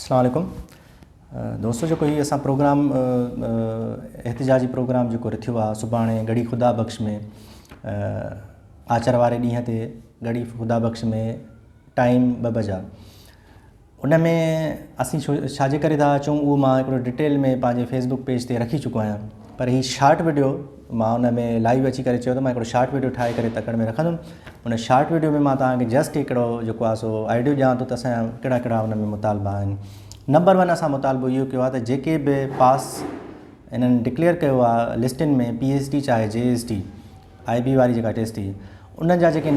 अस्सलाम वालेकुम दोस्तों, जो ही असां प्रोग्राम एहतिजाजी प्रोग्राम जो रखियो आहे सुभाणे गढ़ी ख़ुदा बख़्श में आचर वारे ॾींहं ते गढ़ी ख़ुदा बख़्श में टाइम 2 बजे उन में असीं छाजे करे था अचूं उहो मां हिकिड़ो डिटेल में पंहिंजे फेसबुक पेज ते रखी चुको आहियां। पर ही शॉर्ट वीडियो मां उन में लाइव अची करे चयो त मां हिकिड़ो शॉर्ट वीडियो ठाहे करे तकड़ में रखंदुमि। उन शॉर्ट वीडियो में मां तव्हांखे जस्ट हिकिड़ो जेको आहे सो आइडियो ॾियां थो त असांजा कहिड़ा कहिड़ा उन में मुतालबा आहिनि। नंबर 1 असां मुतालबो इहो कयो आहे त जेके बि पास इन्हनि डिक्लेयर कयो आहे लिस्टनि में PhD चाहे JST IB वारी जेका टेस्ट थी उन जा जेके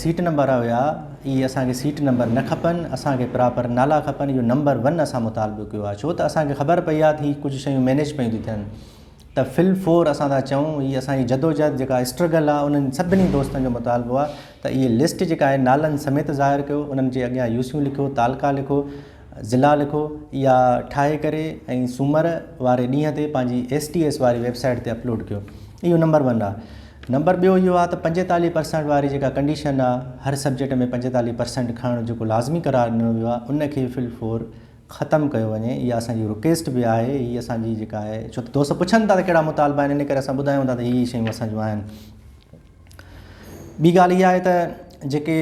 सीट नंबर हुआ इहे असांखे सीट नंबर न खपनि, असांखे प्रॉपर नाला खपनि। इहो नंबर 1 असां मुतालबो कयो आहे, छो त असांखे ख़बर पई आहे थी कुझु शयूं मैनेज पयूं थी थियनि त फिल 4 असां था चऊं। हीअ असांजी जदोजहद जेका स्ट्रगल आहे उन्हनि सभिनी दोस्तनि जो मुतालबो आहे त इहे लिस्ट जेका आहे नालनि समेत ज़ाहिर कयो, उन्हनि जे अॻियां यूसियूं लिखो, तालका लिखो, ज़िला लिखो, इहा ठाहे करे ऐं सूमर वारे ॾींहं ते पंहिंजी STS वारी वेबसाइट ते अपलोड कयो। इहो नंबर 1 आहे। नंबर 2 इहो आहे त 45% वारी जेका कंडीशन आहे हर सब्जेक्ट में 45% खणणु जेको लाज़मी करार ॾिनो वियो आहे उनखे फिल 4 ख़तमु कयो वञे। इहा असांजी रिक्वेस्ट बि आहे, हीअ असांजी जेका आहे, छो त दोस्त पुछनि था त कहिड़ा मुतालबा आहिनि, इन करे असां ॿुधायूं था त हीअ शयूं असांजूं आहिनि। ॿी ॻाल्हि इहा आहे त जेके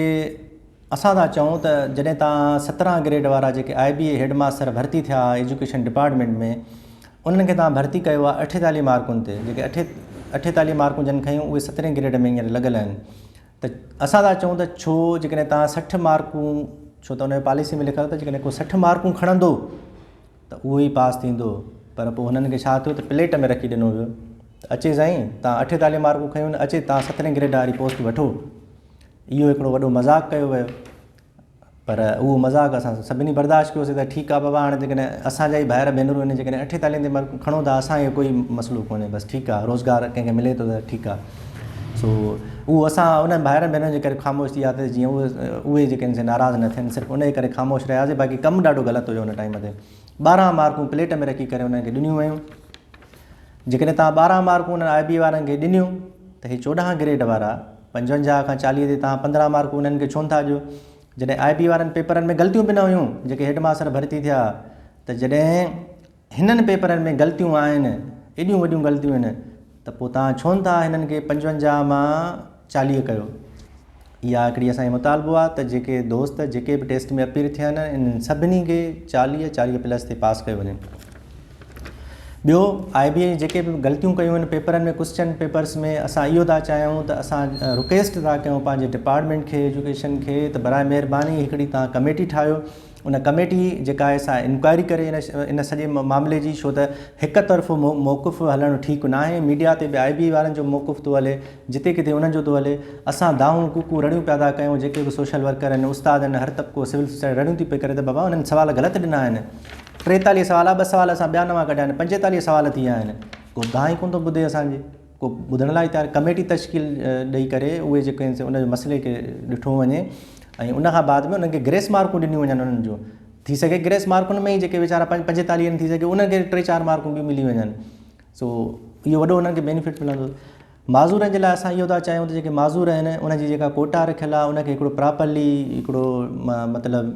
असां था चऊं त जॾहिं तव्हां 17 ग्रेड वारा जेके IBA हेडमास्टर भर्ती थिया एजुकेशन डिपार्टमेंट में उन्हनि खे तव्हां भर्ती कयो आहे 48 मार्कुनि ते, जेके 48 मार्कूं जिन खयूं उहे 17 ग्रेड में हींअर लॻल आहिनि। त असां था चऊं त छो जेकॾहिं तव्हां 60 मार्कूं, छो त उन पॉलिसी में लिखियलु त जेकॾहिं को 60 मार्कूं खणंदो त उहो ई पास थींदो, पर पोइ हुननि खे छा थियो त प्लेट में रखी ॾिनो वियो त अचे साईं तव्हां 48 मार्कूं खयूं न, अचे तव्हां 17 ग्रेड वारी पोस्ट वठो। इहो हिकिड़ो वॾो मज़ाक़ कयो वियो, पर उहो मज़ाक़ असां सभिनी बर्दाश्त कयोसीं त ठीकु आहे बाबा, हाणे जेकॾहिं असांजा ई भाइर भेनरूं आहिनि जेकॾहिं 48 ते मार्कूं खणो था असांखे कोई मसइलो कोन्हे, बसि ठीकु आहे, रोज़गार कंहिंखे मिले थो त ठीकु आहे। सो उहो असां उन भाइरनि भेनरुनि जे करे ख़ामोश थी वियासीं, जीअं उहे जेके आहिनि नाराज़ न थियनि, सिर्फ़ु उन जे करे ख़ामोश रहियासीं। बाक़ी कमु ॾाढो ग़लति हुयो उन टाइम ते। 12 मार्कूं प्लेट में रखी करे उन्हनि खे ॾिनियूं वयूं। जेकॾहिं तव्हां 12 मार्कूं उन्हनि IB वारनि खे ॾिनियूं त हे 14 ग्रेड वारा 55 खां 40 ते तव्हां 15 मार्कूं उन्हनि खे छो था ॾियो। जॾहिं IB वारनि पेपरनि में ग़लतियूं बि न हुयूं, जेके हेडमास्टर भर्ती थिया, त जॾहिं हिननि पेपरनि में ग़लतियूं आहिनि, एॾियूं वॾियूं ग़लतियूं आहिनि, त पोइ तव्हां छो था हिननि खे 55 मां 40 कयो। इहा हिकिड़ी असांजो मुतालबो आहे त जेके दोस्त जेके बि टेस्ट में अपीयर थिया आहिनि इन्हनि सभिनी खे 40+ ते पास कयो वञे। ॿियो IBA जेके बि ग़लतियूं कयूं आहिनि पेपरनि में, क्वेश्चन पेपर्स में, असां इहो था चाहियूं त असां रिक्वेस्ट था कयूं पंहिंजे डिपार्टमेंट खे, एजुकेशन खे, त बराए महिरबानी हिकिड़ी तव्हां कमेटी ठाहियो। उन कमेटी जेका आहे सा इंक्वायरी करे इन सॼे मामले जी, छो त हिकु तरफ़ो मौक़ुफ़ हलणु ठीकु न आहे। मीडिया ते बि IB वारनि जो मौक़ुफ़ थो हले, जिते किथे उन्हनि जो थो हले। असां दाऊं कूकू रड़ियूं पैदा कयूं, जेके बि सोशल वर्कर आहिनि, उस्ताद आहिनि, हर तबिको सिविल सोसाइटी रड़ियूं थी पई करे त बाबा उन्हनि सवाल ग़लति ॾिना आहिनि। 43 सवाल, 2 सवाल असां ॿिया नवां कढिया आहिनि, 45 सवाल थी विया आहिनि। को दां ई कोन थो ॿुधे असांजे, को ॿुधण लाइ तयारु। कमेटी तश्कील ॾेई करे उहे जेके आहिनि उन जे मसइले खे ॾिठो वञे ऐं उनखां बाद में उन्हनि खे ग्रेस मार्कूं ॾिनियूं वञनि। उन्हनि जो थी सघे ग्रेस मार्कुनि में ई जेके वीचारा 45 थी सघे उन्हनि खे 3-4 मार्कूं बि मिली वञनि। सो इहो वॾो उन्हनि खे बेनिफिट मिलंदो। माज़ूरनि जे लाइ असां इहो था चाहियूं त जेके माज़ूर आहिनि उनजी जेका कोटा रखियलु आहे उनखे हिकिड़ो प्रॉपरली हिकिड़ो मतिलबु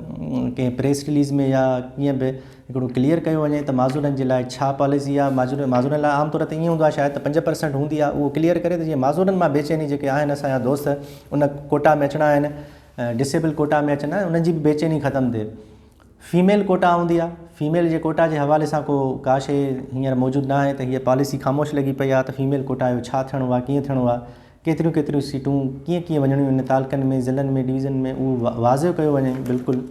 कंहिं प्रेस रिलीज़ में या कीअं बि हिकिड़ो क्लियर कयो वञे त माज़ूरनि जे लाइ छा पॉलिसी आहे। माज़ूरनि लाइ आमतौर ते ईअं हूंदो आहे शायदि त 5% हूंदी आहे, उहो क्लियर करे त जीअं माज़ूरनि मां बेचैनी जेके आहिनि असांजा दोस्त उन कोटा में अचणा आहिनि, डिसेबल कोटा में अचणा आहिनि, उन्हनि जी बि बेचैनी ख़तमु थिए। फीमेल कोटा हूंदी आहे, फीमेल जे कोटा जे हवाले सां का शइ हींअर मौजूदु न आहे, त हीअ पॉलिसी ख़ामोश लॻी पई आहे त फीमेल कोटा जो छा थियणो आहे, कीअं थियणो आहे, केतिरियूं सीटूं कीअं वञणियूं आहिनि तालकनि में, ज़िलनि में, डिवीज़न में, उहो वाज़िव कयो वञे बिल्कुलु।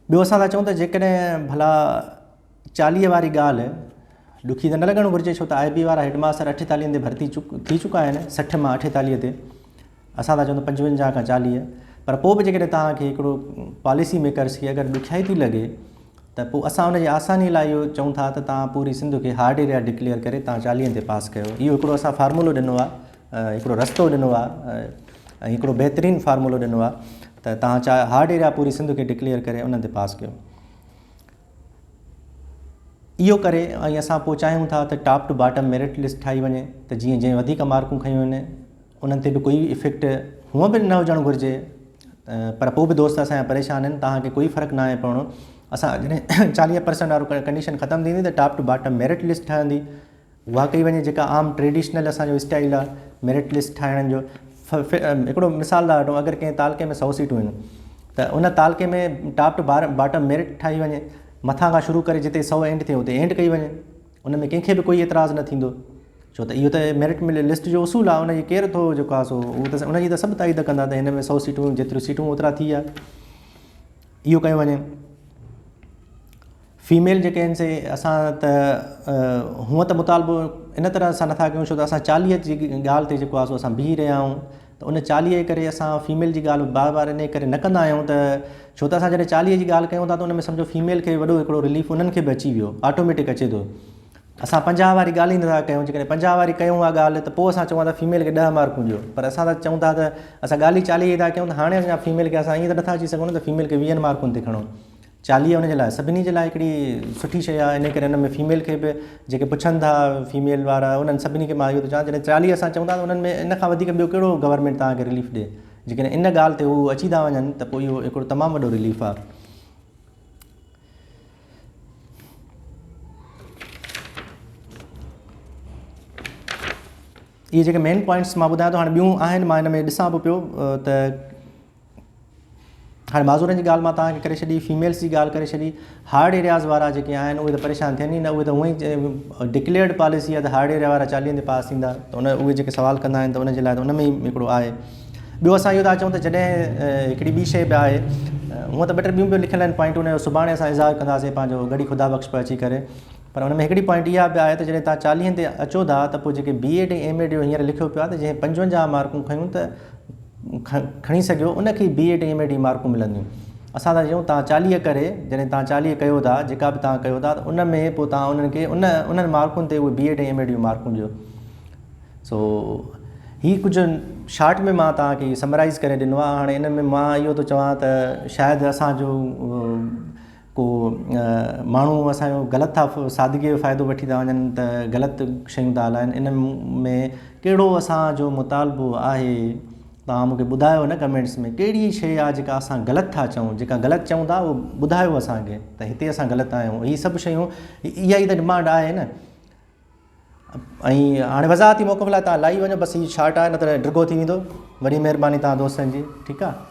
ॿियो असां था चऊं त जेकॾहिं भला 40 वारी ॻाल्हि ॾुखी त न लॻणु घुरिजे, छो त IB वारा हेडमास्टर 48 ते भर्ती थी चुका आहिनि, 60 मां 48 ते। असां था चऊं त 55 खां 40, पर पोइ बि जेकॾहिं तव्हांखे हिकिड़ो पॉलिसी मेकर्स खे अगरि ॾुखियाई थी लॻे त पोइ असां उनजी आसानी लाइ इहो चऊं था त तव्हां पूरी सिंध खे हार्ड एरिया डिक्लेयर करे तव्हां 40 ते पास कयो। इहो हिकिड़ो असां फार्मूलो ॾिनो आहे, हिकिड़ो रस्तो ॾिनो आहे ऐं हिकिड़ो बहितरीनु फार्मूलो ॾिनो आहे त तव्हां हार्ड एरिया पूरी सिंध खे डिक्लेयर करे उन्हनि ते पास कयो। इहो करे ऐं असां पोइ चाहियूं था त top to bottom merit list ठाही वञे त जीअं जंहिं वधीक मार्कूं खयूं आहिनि उन्हनि ते बि कोई इफेक्ट हूअं बि न हुजणु घुरिजे। पर पोइ बि दोस्त असांजा परेशान आहिनि, तव्हांखे कोई फ़र्क़ु न आहे पवणो। असां जॾहिं 40% वारो कंडीशन ख़तमु थींदी त top to bottom merit list ठहंदी, उहा कई वञे, जेका आम ट्रेडिशनल असांजो स्टाइल आहे मेरिट लिस्ट ठाहिण जो। हिकिड़ो मिसाल था वठूं, अगरि कंहिं तालके में 100 सीटूं आहिनि त उन तालके में टॉप टू बॉटम मेरिट ठाही वञे, मथां खां शुरू करे जिते 100 एंड थिए उते एंड कई वञे, उन में कंहिंखे बि कोई एतिराज़ु न थींदो, छो त इहो त मेरिट लिस्ट जो उसूल आहे। उनजी केरु थो जेको आहे सो उहो त उनजी त सभु ताईद कंदा त हिन में 100 सीटूं जेतिरियूं सीटूं ओतिरा थी विया, इहो कयो वञे। फीमेल जेके आहिनि से असां त हूअं त मुतालबो इन तरह सां नथा कयूं, छो त असां 40 जी ॻाल्हि ते जेको आहे सो असां बीही रहिया आहियूं, त उन 40 जे करे असां फीमेल जी ॻाल्हि बार बार इन करे न कंदा आहियूं त छो त असां जॾहिं 40 जी ॻाल्हि कयूं था त उन में सम्झो फीमेल खे वॾो हिकिड़ो रिलीफ उन्हनि खे बि अची वियो, ऑटोमेटिक अचे थो। असां 50 वारी ॻाल्हि ई नथा कयूं, जेकॾहिं 50 वारी कयूं उहा ॻाल्हि त पोइ असां चऊं था फीमेल खे 10 मार्कूं ॾियो, पर असां त चऊं था त असां ॻाल्हि ई 40 जी था कयूं, त हाणे असां फीमेल खे असां ईअं त नथा अची सघूं त फीमेल खे 20 मार्कुनि ते खणूं। 40 उनजे लाइ सभिनी जे लाइ हिकिड़ी सुठी शइ आहे, इन करे हिन में फीमेल खे बि जेके पुछनि था फीमेल वारा उन्हनि सभिनी खे मां इहो थो चवां, जॾहिं 40 असां चऊं था त उन्हनि में इन खां वधीक ॿियो कहिड़ो गवर्नमेंट तव्हांखे रिलीफ ॾिए, जेकॾहिं इन ॻाल्हि ते उहो अची था वञनि त पोइ इहो हिकिड़ो तमामु वॾो रिलीफ आहे। इहे जेके मेन पॉइंट्स मां ॿुधायां थो, हाणे ॿियूं आहिनि, मां हिन में ॾिसां बि पियो त हाणे माज़ूरनि जी ॻाल्हि मां तव्हांखे करे छॾी, फीमेल्स जी ॻाल्हि करे छॾी। हार्ड एरियाज़ वारा जेके आहिनि उहे त परेशान थियनि ई न, उहे त हूअं ई डिक्लेयर्ड पॉलिसी आहे त हार्ड एरिया वारा 40 ते पास थींदा, त उहे जेके सुवाल कंदा आहिनि त उनजे लाइ त उन में ई हिकिड़ो आहे। ॿियो असां इहो था चऊं त जॾहिं हिकिड़ी ॿी शइ बि आहे, हूअं त ॿ टे ॿियूं बि लिखियल आहिनि पॉइंट, उनजो सुभाणे असां इज़हार कंदासीं पंहिंजो घड़ी ख़ुदा बख़्श पे अची करे, पर हुन में हिकिड़ी पॉइंट इहा बि आहे त जॾहिं तव्हां 40 ते अचो था त पोइ जेके BEd ऐं MAd जो हींअर लिखियो पियो आहे त जंहिं 55 मार्कूं खयूं त खणी सघियो उनखे BEd ऐं MAd मार्कूं मिलंदियूं। असां था चयूं तव्हां 40 करे, जॾहिं तव्हां 40 कयो था, जेका बि तव्हां कयो था, त उन में पोइ तव्हां उन्हनि खे उन्हनि मार्कुनि ते उहे BEd ऐं MAd जूं मार्कूं ॾियो। सो हीअ कुझु शार्ट में मां तव्हांखे समराइज़ करे ॾिनो आहे। हाणे इन में मां इहो थो चवां त शायदि असांजो को माण्हू असांजो ग़लति था सादगीअ जो फ़ाइदो वठी था वञनि त ग़लति शयूं था हलाइनि। इन में कहिड़ो असांजो मुतालबो आहे, तव्हां मूंखे ॿुधायो न कमेंट्स में, कहिड़ी शइ आहे जेका असां ग़लति था चऊं, जेका ग़लति चऊं था उहो ॿुधायो असांखे त हिते असां ग़लति आहियूं। हीअ सभु शयूं, इहा ई त डिमांड आहे न। ऐं हाणे वज़ाहती मौक़फ़ लाइ तव्हां लाइ वञो, बसि हीअ शार्ट आहे, न त ड्रिगो थी वेंदो। वॾी महिरबानी तव्हां दोस्तनि जी, ठीकु आहे।